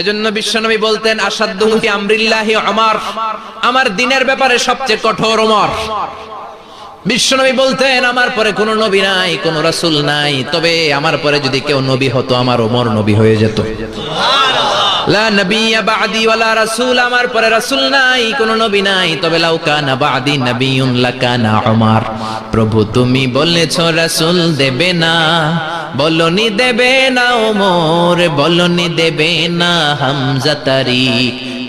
এজন্য বিশ্বনবী বলতেন আসাদ্দু ফি আমরিল্লাহি ওমর, আমার দ্বীনের ব্যাপারে সবচেয়ে কঠোর ওমর। বিশ্বনবী বলতেন আমার পরে কোনো নবী নাই, কোনো রাসূল নাই, তবে আমার পরে যদি কেউ নবী হতো আমার ওমর নবী হয়ে যেত। লা নবিয়্যা বা'দি ওয়ালা রাসূল, আমার পরে রাসূল নাই, কোনো নবী নাই, তবে লাউ কানা বা'দি নবিয়্যুন লাকানা ওমর। প্রভু তুমি বলেছো রাসূল দেবে না, বলনি দেবে না ওমর, বলনি দেবে না হামজা তারি,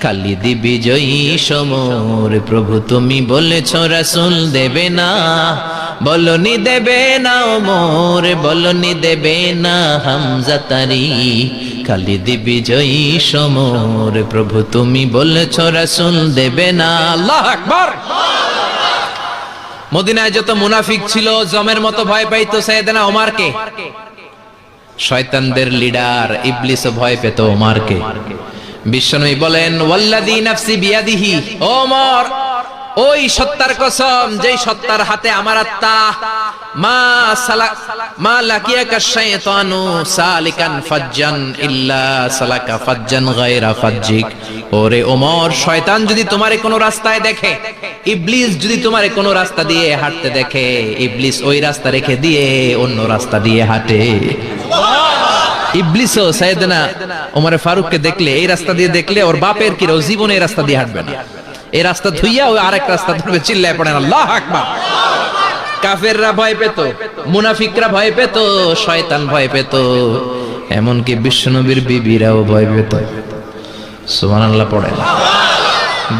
খালিদ বিজয়ী সমর। প্রভু তুমি বলেছো রাসূল দেবে না, বলনি দেবে না ওমর, বলনি দেবে না হামজা তারি, খালিদ বিজয়ী সমর। প্রভু তুমি বলেছো রাসূল দেবে না। আল্লাহু আকবার। মদিনায় যত মুনাফিক ছিল জমের মতো ভয় পাইতো সাইয়েদনা ওমরকে। শয়তানদের লিডার ইবলিসও ভয় পেত ওমরকে। বিশ্বনবী বলেন ওয়াল্লাযী নাফসি বিয়াদিহি, ওমর ওই সত্তার কসম যেই সত্তার হাতে আমার আত্মা, মা লাকিয়াকা শাইতানু সালিকান ফাজ্জান ইল্লা সালাকা ফাজ্জান গায়রা ফাজ্জিক। ওরে ওমর, শয়তান যদি তোমারে কোনো রাস্তায় দেখে, ইবলিস যদি তোমারে কোনো রাস্তা দিয়ে হাঁটতে দেখে, ইবলিস ওই রাস্তা রেখে দিয়ে অন্য রাস্তা দিয়ে হাঁটে। ইবলিসও সাইয়েদনা ওমর ফারুককে দেখলে, এই রাস্তা দিয়ে দেখলে ওর বাপের কি জীবনে এই রাস্তা দিয়ে হাঁটবে না, এই রাস্তা ধুইয়া ওই আরেক রাস্তা ধরবে। চিল্লায় পড়েন আল্লাহু আকবার। কাফেররা ভয় পেত, মুনাফিকরা ভয় পেত, শয়তান ভয় পেত, এমনকি বিশ্বনবীর বিবিরাও ভয় পেত। সুবহানাল্লাহ পড়েন।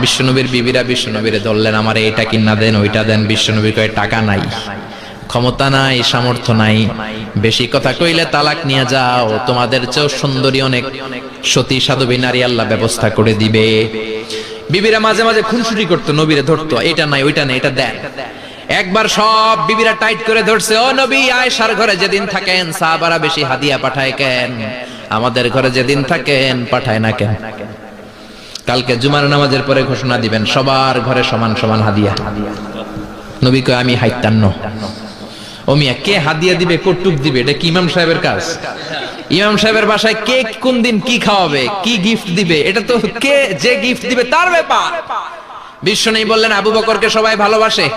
বিশ্বনবীর বিবিরা বিশ্বনবীরে ধরলেন, আমারে এটা কিনা দেন ওইটা দেন। বিশ্বনবী কয় টাকা নাই, ক্ষমতা নাই, সামর্থ্য নাই, বেশি কথা কইলে তালাক নিয়ে যাও, তোমাদের চেয়েও সুন্দরী অনেক সতী সাধবী নারী আল্লাহ ব্যবস্থা করে দিবে। বিবিরা মাঝে মাঝে খুনসুটি করতো, নবীরে ধরতো, এটা নাই ওইটা নাই, এটা দেন। একবার সব বিবিরা টাইট করে ধরছে, ও নবী আয়েশার ঘরে যেদিন থাকেন সাহাবারা বেশি হাদিয়া পাঠায় কেন, আমাদের ঘরে যেদিন থাকেন পাঠায় না কেন? কালকে জুমার নামাজের পরে ঘোষণা দিবেন সবার ঘরে সমান সমান হাদিয়া। নবী কয় আমি হাইতান্ন। ও মিয়া, কে হাদিয়া দিবে, কটুক দিবে, এটা কি ইমাম সাহেবের কাজ? ইমাম সাহেবের বাসায় কে কোন দিন কি খাওয়াবে, কি গিফট দিবে, এটা তো কে যে গিফট দিবে তার ব্যাপার। বিশ্বনবী বললেন আবু বকরকে সবাই ভালোবাসে,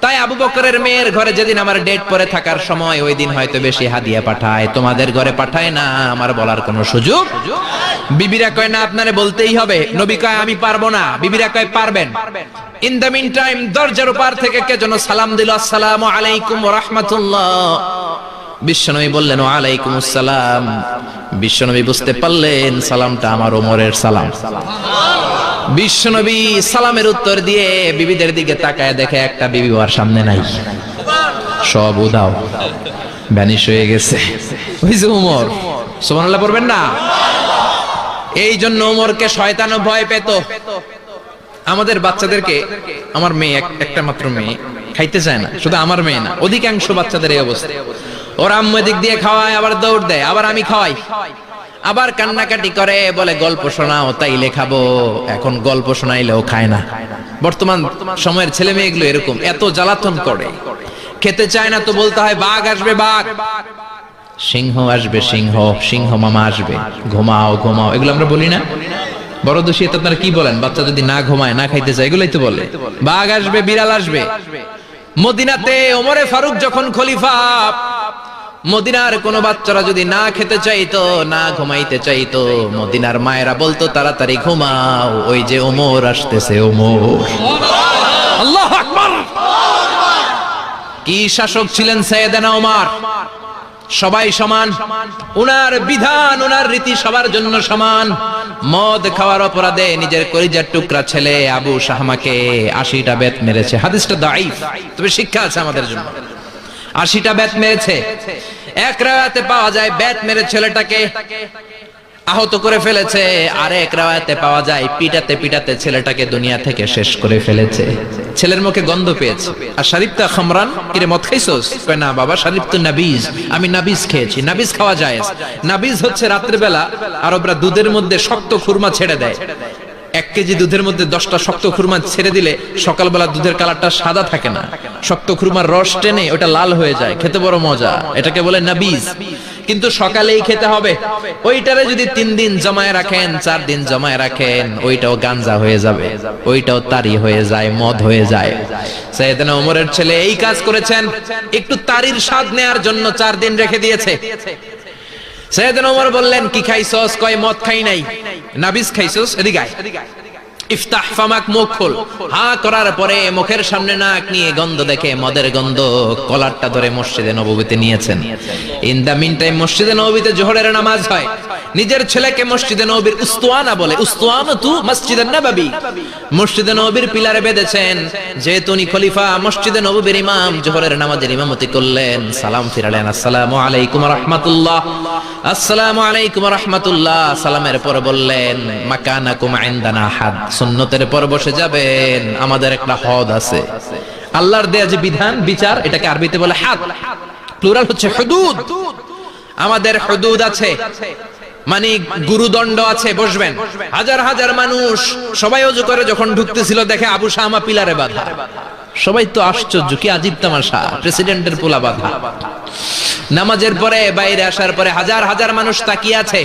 তাই আবু বকরের মেয়ের ঘরে যেদিন আমার ডেট পরে থাকার সময়, ওই দিন হয়তো বেশি হাদিয়া পাঠায়, তোমাদের ঘরে পাঠায় না, আমার বলার কোনো সুযোগ। বিবিরা কয় না, আপনারে বলতেই হবে। নবী কয় আমি পারবো না, বিবিরা কয় পারবেন। ইন দ্য মিন টাইম দরজার উপর থেকে কে যেন সালাম দিল, আসসালামু আলাইকুম ওয়া রাহমাতুল্লাহ। বিশ্বনবী বললেন ওয়া আলাইকুমুস সালাম। বিশ্বনবী বুঝতে পারলেন সালামটা আমার ওমরের সালাম। বিশ্বনবী সালামের উত্তর দিয়ে বিবিদের দিকে তাকায়, দেখে একটা বিবি ওর সামনে নাই, সব উধাও, ভ্যানিশ হয়ে গেছে। ওই যে ওমর। সুবহানাল্লাহ পড়বেন না? এই জন্য ওমরকে শয়তানও ভয় পেত। আমাদের বাচ্চাদেরকে, আমার মেয়ে একটা মাত্র মেয়ে, খাইতে চায় না, শুধু আমার মেয়ে না, অধিকাংশ বাচ্চাদের এই অবস্থা। ওর আম্মু দিক দিয়ে খাওয়ায়, আবার দৌড় দেয়, আবার আমি খাওয়াই, আবার কান্নাকাটি করে, বলে গল্প শোনাও, তাইলে খাবো। এখন গল্প শোনাইলেও খায় না। বর্তমান সময়ের ছেলে মেয়েগুলো এরকম, এত জ্বালাতন করে, খেতে চায় না তো বলতে হয় বাঘ আসবে, বাঘ, সিংহ আসবে, সিংহ, সিংহ মামা আসবে, ঘুমাও ঘুমাও, এগুলো আমরা বলি না? বড় দোষী তো আপনারা কি বলেন? বাচ্চা যদি না ঘুমায়, না খাইতে চায়, এগুলাই তো বলে। বাঘ আসবে, বিড়াল আসবে। মদিনাতে ওমরে ফারুক যখন খলিফা, মদিনার কোন বাচ্চারা যদি না খেতে চাইতো, না ঘুমাইতে চাইতো, মদিনার মায়েরা বলতো তাড়াতাড়ি ঘুমাও, ওই যে ওমর আসতেছে, ওমর। আল্লাহু আকবার। কি শাসক ছিলেন সাইয়েদনা ওমর! সবাই সমান, উনার বিধান, উনার রীতি সবার জন্য সমান। মদ খাওয়ার অপরাধে নিজের কলিজার টুকরা ছেলে আবু শাহমাকে 80টা বেত মেরেছে। হাদিসটা দাঈফ, তবে শিক্ষা আছে আমাদের জন্য। 80টা বেত মেরেছে। এক রাওয়ায়াতে পাওয়া যায় বেত মেরে ছেলেটাকে আহত করে ফেলেছে, আর এক রাওয়ায়াতে পাওয়া যায় পিটাতে পিটাতে ছেলেটাকে দুনিয়া থেকে শেষ করে ফেলেছে। ছেলের মুখে গন্ধ পেয়েছে। আর শরীফতা খামরান, কিরে মদ খাইছস? কয় না বাবা, শরীফতু নাবিজ, আমি নাবিজ খেয়েছি। নাবিজ খাওয়া যায়। নাবিজ হচ্ছে রাতের বেলা আরবরা দুধের মধ্যে শক্ত খুরমা ছেড়ে দেয়। 1 কেজি দুধের মধ্যে 10টা শক্ত খুরমা ছেড়ে দিলে সকালবেলা দুধের কালারটা সাদা থাকে না, শক্ত খুরমার রস টেনে ওটা লাল হয়ে যায়, খেতে বড় মজা, এটাকে বলে নাবিজ। কিন্তু সকালেই খেতে হবে। ওইটারে যদি 3 দিন জমায় রাখেন, 4 দিন জমায় রাখেন, ওইটাও গাঞ্জা হয়ে যাবে, ওইটাও তারি হয়ে যায়, মদ হয়ে যায়। সাইয়েদনা ওমরের ছেলে এই কাজ করেছেন, একটু তারির স্বাদ নেয়ার জন্য 4 দিন রেখে দিয়েছে। সাইয়েদনা ওমর বললেন, কি খাইছস? কয় মদ খাই নাই। নাবিজ খাইছস? এদিকে আয়। ইফতাহ ফামাক, মুখ খোল। হা করার পরে মুখের সামনে নাক নিয়ে গন্ধ দেখে, মদের গন্ধ, কলারটা ধরে মসজিদে নববীতে নিয়েছেন। ইন দা মিন টাইম মসজিদে নববীতে জোহরের নামাজ হয়। নিজের ছেলেকে মসজিদে নববীর উস্তুয়ানা বলে, উস্তুয়ানাতু মসজিদুন নববী, মসজিদে নববীর পিলারে বেঁধেছেন। যেহেতু উনি খলিফা, মসজিদে নববীর ইমাম, জোহরের নামাজের ইমামতি করলেন। সালাম ফিরালেন, আসসালামু আলাইকুম ওয়া রাহমাতুল্লাহ, আসসালামু আলাইকুম ওয়া রাহমাতুল্লাহ। সালামের পর বললেন, মাকানাকুম ইনদানা হাদ, সুন্নতের পর বসে যাবেন, আমাদের একটা হদ আছে। আল্লাহর দেয়া যে বিধান, বিচার, এটাকে আরবিতে বলে হাদ, প্লুরাল হচ্ছে হুদুদ। আমাদের হুদুদ আছে, মানে গুরুদণ্ড আছে, বসবেন। হাজার হাজার মানুষ সবাই ওযু করে যখন ঢুকতেছিল, দেখে আবু শামা পিলারে বাঁধা। সবাই তো আশ্চর্য, কি আজীব তামাশা, প্রেসিডেন্টের পোলা বাঁধা। নামাজের পরে বাইরে আসার পরে হাজার হাজার মানুষ তাকিয়ে আছে।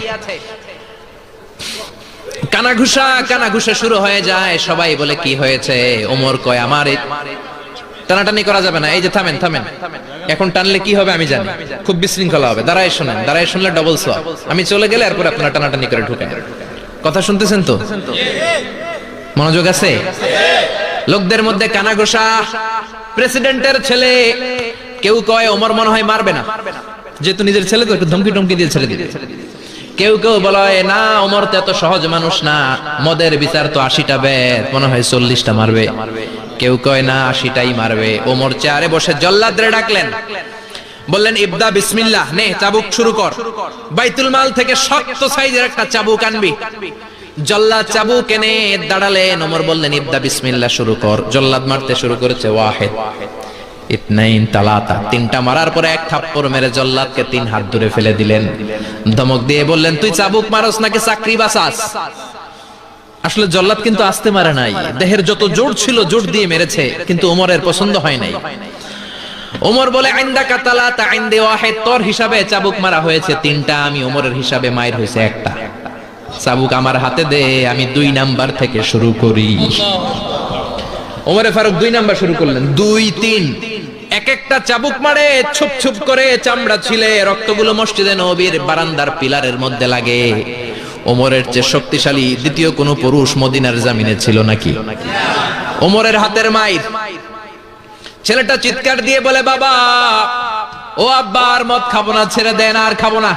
কানাঘুষা শুরু হয়ে যায়। সবাই বলে, কি হয়েছে? ওমর কয়, আমার টানাটানি করা যাবে না। এই যে থামেন, এখন টানলে কি হবে আমি জানি, খুব বিশৃঙ্খলা হবে। দাঁড়ায় শোনেন, দাঁড়ায় শুনলে ডবল সোয়াব। আমি চলে গেলে এরপর আপনারা টানাটানি করে ঢুকেন। কথা শুনতেছেন তো? মনোযোগ আছে? লোকদের মধ্যে কানাঘুষা। প্রেসিডেন্টের ছেলে, কেউ কয় ওমর মনে হয় মারবে না, যেহেতু নিজের ছেলে তো একটু ধমকি টমকি দিয়ে ছেড়ে দিবে। কেউ কেউ বলে, না ওমর তো এত সহজ মানুষ না, মদের বিচার তো 80টা বেদ, মনে হয় 40টা মারবে। কেউ কয় না, 80টাই মারবে। ওমর চেয়ারে বসে জল্লাদরে ডাকলেন, বললেন, ইবদা বিসমিল্লাহ, নে চাবুক শুরু কর। বাইতুল মাল থেকে শক্ত সাইজের একটা চাবুক আনবি। জল্লাদ চাবুক এনে দাঁড়ালেন। ওমর বললেন, ইবদা বিসমিল্লাহ, শুরু কর। জল্লাদ মারতে শুরু করেছে। ওয়াহিদ, ইতনাইন, তালাতা, 3টা মারার পরে এক থাপ্পড় মেরে জল্লাদকে 3 হাত দূরে ফেলে দিলেন। ধমক দিয়ে বললেন, তুই চাবুক মারস নাকি চাকরি বাঁচাস? আসলে জল্লাদ কিন্তু আস্তে মারে নাই, দেহের যত জোর ছিল জোর দিয়ে মেরেছে, কিন্তু ওমরের পছন্দ হয় নাই। ওমর বলে, আইন্দাকা তালাতা আইন্দে ওয়াহিদ, তোর হিসাবে চাবুক মারা হয়েছে 3টা, আমি ওমরের হিসাবে মাইর হয়েছে 1টা। চাবুক আমার হাতে দে, আমি 2 নাম্বার থেকে শুরু করি। ওমরে ফারুক 2 নাম্বার শুরু করলেন। 2, 3, এক একটা চাবুক মারে, ছুপ ছুপ করে চামড়া ছিলে, রক্তগুলো মসজিদে নববীর বারান্দার পিলারের মধ্যে লাগে। ওমরের চেয়ে শক্তিশালী দ্বিতীয় কোন পুরুষ মদিনার জমিনে ছিল নাকি? ওমরের হাতের মাইর। ছেলেটা চিৎকার দিয়ে বলে, বাবা, ও আব্বা, আর মদ খাবো না, ছেড়ে দেন, আর খাবো না।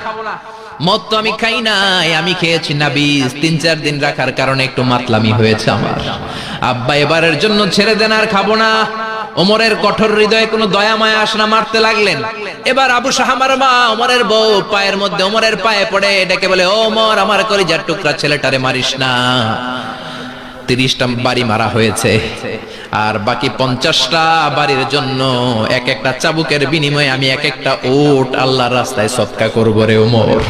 মদ তো আমি খাই নাই, আমি খেয়েছি নাবিজ, 3-4 দিন রাখার কারণে একটু মাতলামি হয়েছে আমার। আব্বা, এবারের জন্য ছেড়ে দেন, আর খাবো না। ওমরের কঠোর হৃদয়ে কোনো দয়া মায়া আসে না, মারতে লাগলেন। এবার আবু শাহামার মা, ওমরের বউ, পায়ের মধ্যে ওমরের পায়ে পড়ে ডেকে বলে, ওমর, আমার কলিজার টুকরা ছেলেটারে মারিস না। 30টা বাড়ি মারা হয়েছে, আর বাকি 50টা বাড়ির জন্য এক একটা চাবুকের বিনিময়ে আমি এক একটা ওট আল্লাহর রাস্তায় সদকা করব রে ওমর।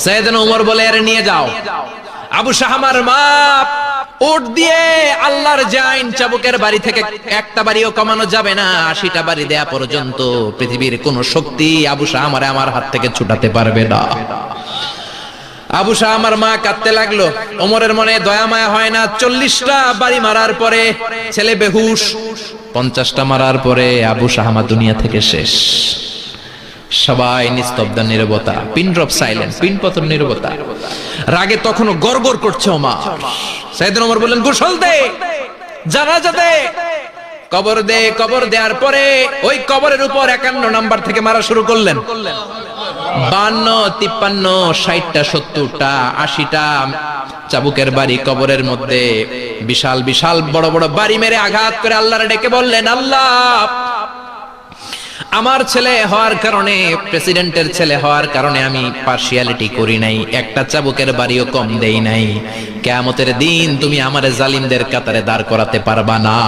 সাইয়েদনা ওমর বলে, আরে নিয়ে যাও। আবু শাহামার মা ওট দিয়ে আল্লাহর জাইন, চাবুকের বাড়ি থেকে একটা বাড়িও কমানো যাবে না, 80টা বাড়ি দেয়া পর্যন্ত পৃথিবীর কোন শক্তি আবু শাহামারে আমার হাত থেকে ছুটাতে পারবে না। আবু শাহামার মা কাঁদতে লাগলো। ওমরের মনে দয়া মায়া হয় না। 40টা বাড়ি মারার পরে ছেলে বেহুশ, 50টা মারার পরে আবু শাহামা দুনিয়া থেকে শেষ। সবাই নিস্তব্ধ, নীরবতা, পিন ড্রপ সাইলেন্স, পিন পতন নীরবতা। রাগে তখনও গড়গড় করছে ওমর। সাইয়েদনা ওমর বললেন, গোসল দে, জানাজা দে, কবর দে। কবর দেওয়ার পরে ওই কবরের উপর 51 নাম্বার থেকে মারা শুরু করলেন। 52, 53, 60টা, 70টা, 80টা চাবুকের বাড়ি কবরের মধ্যে, বিশাল বিশাল বড় বড় বাড়ি মেরে আঘাত করে আল্লাহরে ডেকে বললেন, আল্লাহ, আমার ছেলে হওয়ার কারণে, প্রেসিডেন্টের ছেলে হওয়ার কারণে আমি পার্সিয়ালিটি করি নাই, একটা চাবুকের বাড়িও কম দেই নাই। কিয়ামতের দিন তুমি আমারে জালিমদের কাতারে দাঁড় করাতে পারবা না।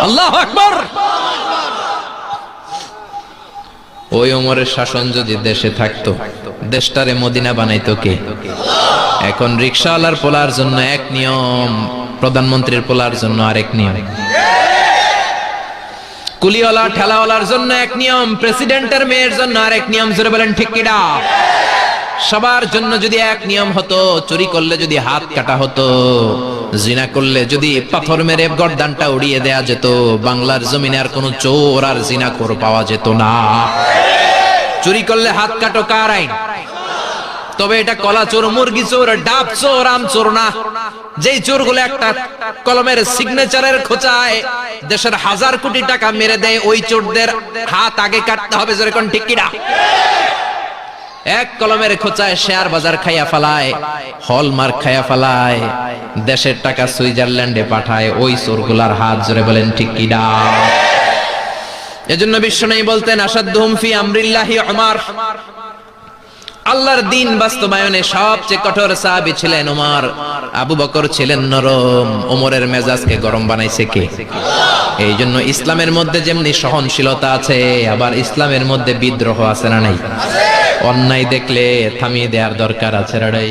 আল্লাহু আকবার। ওই ওমরের শাসন যদি দেশে থাকতো, দেশটারে মদিনা বানাইতো কে? এখন রিকশাওয়ালার পোলার জন্য এক নিয়ম, প্রধানমন্ত্রীর পোলার জন্য আরেক নিয়ম। কুলিওয়ালা ঠেলাওয়ালার জন্য এক নিয়ম, প্রেসিডেন্টের মেয়ের জন্য আরেক নিয়ম। জোরে বলেন ঠিক কিনা? সবার জন্য যদি এক নিয়ম হতো, চুরি করলে যদি হাত কাটা হতো, জিনা করলে যদি পাথর মেরে গর্দানটা উড়িয়ে দেয়া যেত, বাংলার জমিনে আর কোনো চোর আর জিনাখোর পাওয়া যেত না। চুরি করলে হাত কাটো কার আইন? তবে এটা কলা চোর, মুরগি চোর, ডাব চোর, আম চোর না। যেই চোরগুলো একটা কলমের সিগনেচারের খোঁচায় দেশের হাজার কোটি টাকা মেরে দেয়, ওই চোরদের হাত আগে কাটতে হবে। যেরকম ঠিক কিনা? এক কলমের খোঁচায় শেয়ার বাজার খাইয়া ফেলায়, হলমার্ক খাইয়া ফেলায়, দেশের টাকা সুইজারল্যান্ডে পাঠায়, ওই চোরগুলার হাত। জোরে বলেন ঠিক কিনা? এজন্য বিশ্বনবী বলতেন, আসাদুহুম ফি আমরিল্লাহি উমর। আল্লাহর দ্বীন বাস্তবায়নে সবচেয়ে কঠোর সাহাবী ছিলেন ওমর। আবু বকর ছিলেন নরম, ওমরের মেজাজকে গরম বানাইছে কে? এই জন্য ইসলামের মধ্যে যেমনি সহনশীলতা আছে, আবার ইসলামের মধ্যে বিদ্রোহ আছে না নাই? অন্যায় দেখলে থামিয়ে দেওয়ার দরকার আছে না নাই?